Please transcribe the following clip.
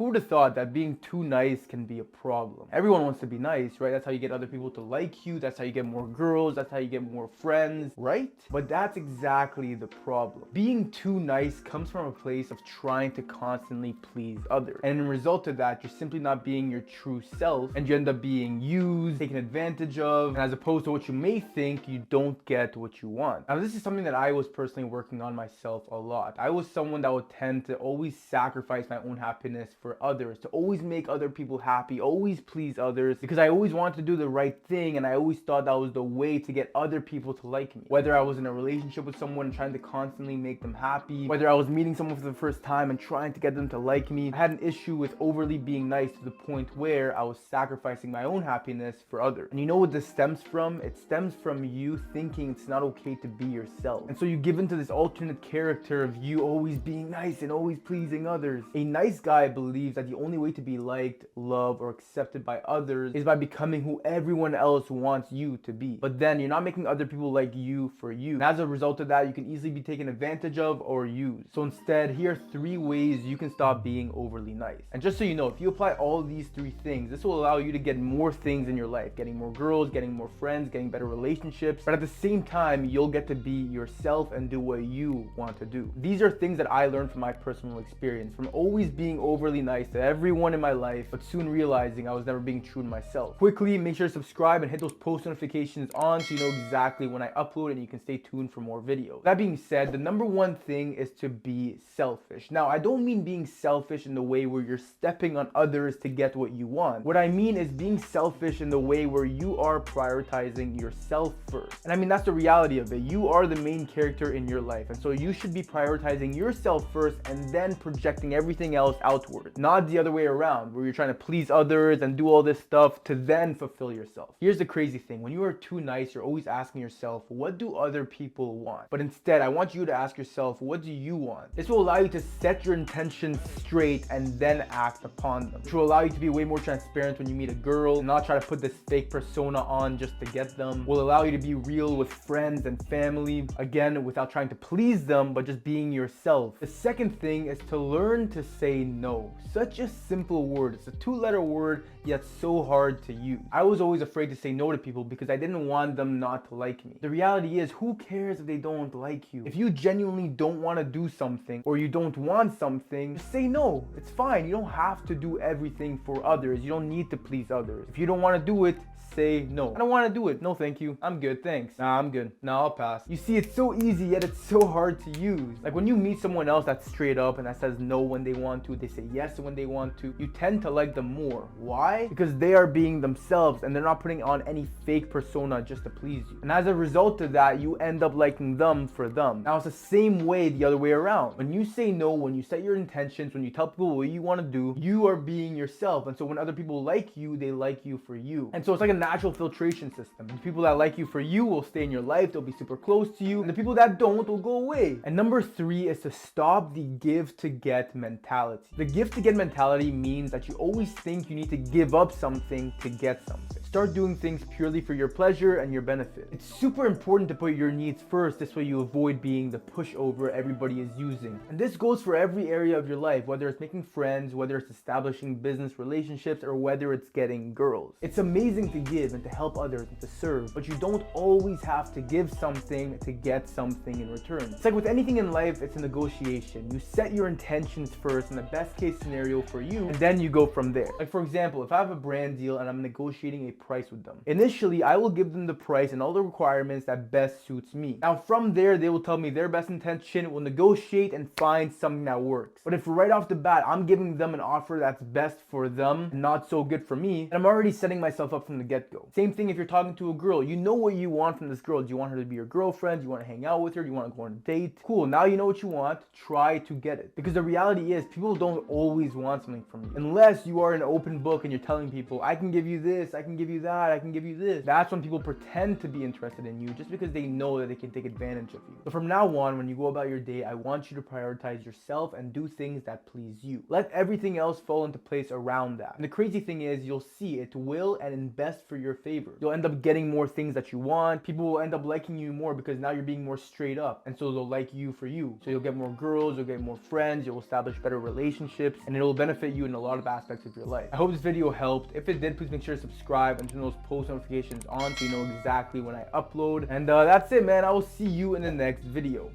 Who would have thought that being too nice can be a problem? Everyone wants to be nice, right? That's how you get other people to like you. That's how you get more girls. That's how you get more friends, right? But that's exactly the problem. Being too nice comes from a place of trying to constantly please others. And in result of that, you're simply not being your true self, and you end up being used, taken advantage of, and as opposed to what you may think, you don't get what you want. Now, this is something that I was personally working on myself a lot. I was someone that would tend to always sacrifice my own happiness for others, to always make other people happy, always please others, because I always wanted to do the right thing, and I always thought that was the way to get other people to like me. Whether I was in a relationship with someone and trying to constantly make them happy, whether I was meeting someone for the first time and trying to get them to like me, I had an issue with overly being nice to the point where I was sacrificing my own happiness for others. And you know what this stems from? It stems from you thinking it's not okay to be yourself. And so you give into this alternate character of you always being nice and always pleasing others. A nice guy believes that the only way to be liked, loved, or accepted by others is by becoming who everyone else wants you to be. But then you're not making other people like you for you. And as a result of that, you can easily be taken advantage of or used. So instead, here are 3 ways you can stop being overly nice. And just so you know, if you apply all these 3 things, this will allow you to get more things in your life, getting more girls, getting more friends, getting better relationships. But at the same time, you'll get to be yourself and do what you want to do. These are things that I learned from my personal experience, from always being overly nice to everyone in my life, but soon realizing I was never being true to myself. Quickly, make sure to subscribe and hit those post notifications on so you know exactly when I upload, and you can stay tuned for more videos. That being said, the number 1 thing is to be selfish. Now, I don't mean being selfish in the way where you're stepping on others to get what you want. What I mean is being selfish in the way where you are prioritizing yourself first. And I mean, that's the reality of it. You are the main character in your life, and so you should be prioritizing yourself first and then projecting everything else outward, not the other way around where you're trying to please others and do all this stuff to then fulfill yourself. Here's the crazy thing: when you are too nice, you're always asking yourself, what do other people want? But instead, I want you to ask yourself, what do you want? This will allow you to set your intentions straight and then act upon them. It will allow you to be way more transparent when you meet a girl and not try to put this fake persona on just to get them. Will allow you to be real with friends and family, again, without trying to please them, but just being yourself. The second thing is to learn to say no. Such a simple word. It's a 2-letter word, yet so hard to use. I was always afraid to say no to people because I didn't want them not to like me. The reality is, who cares if they don't like you? If you genuinely don't want to do something or you don't want something, just say no. It's fine. You don't have to do everything for others. You don't need to please others. If you don't want to do it, say no. I don't want to do it. No, thank you. I'm good. Thanks. Nah, I'm good. Nah, I'll pass. You see, it's so easy, yet it's so hard to use. Like when you meet someone else that's straight up and that says no when they want to, they say yes when they want to, you tend to like them more. Why? Because they are being themselves and they're not putting on any fake persona just to please you. And as a result of that, you end up liking them for them. Now, it's the same way the other way around. When you say no, when you set your intentions, when you tell people what you want to do, you are being yourself. And so when other people like you, they like you for you. And so it's like a natural filtration system. The people that like you for you will stay in your life, they'll be super close to you, and the people that don't will go away. And number 3 is to stop the give to get mentality. The give to get mentality means that you always think you need to give up something to get something. Start doing things purely for your pleasure and your benefit. It's super important to put your needs first. This way you avoid being the pushover everybody is using. And this goes for every area of your life, whether it's making friends, whether it's establishing business relationships, or whether it's getting girls. It's amazing to give and to help others and to serve, but you don't always have to give something to get something in return. It's like with anything in life, it's a negotiation. You set your intentions first in the best case scenario for you, and then you go from there. Like for example, if I have a brand deal and I'm negotiating a price with them, initially I will give them the price and all the requirements that best suits me. Now from there, they will tell me their best intention, will negotiate and find something that works. But if right off the bat I'm giving them an offer that's best for them and not so good for me, and I'm already setting myself up from the get-go. Same thing if you're talking to a girl. You know what you want from this girl. Do you want her to be your girlfriend? Do you want to hang out with her? Do you want to go on a date? Cool, now you know what you want. Try to get it. Because the reality is, people don't always want something from you. Unless you are an open book and you're telling people, I can give you this, I can give you you that, I can give you this. That's when people pretend to be interested in you just because they know that they can take advantage of you. But from now on, when you go about your day, I want you to prioritize yourself and do things that please you. Let everything else fall into place around that. And the crazy thing is, you'll see it will and invest for your favor. You'll end up getting more things that you want. People will end up liking you more because now you're being more straight up. And so they'll like you for you. So you'll get more girls, you'll get more friends, you'll establish better relationships, and it'll benefit you in a lot of aspects of your life. I hope this video helped. If it did, please make sure to subscribe and turn those post notifications on so you know exactly when I upload. And that's it, man. I will see you in the next video.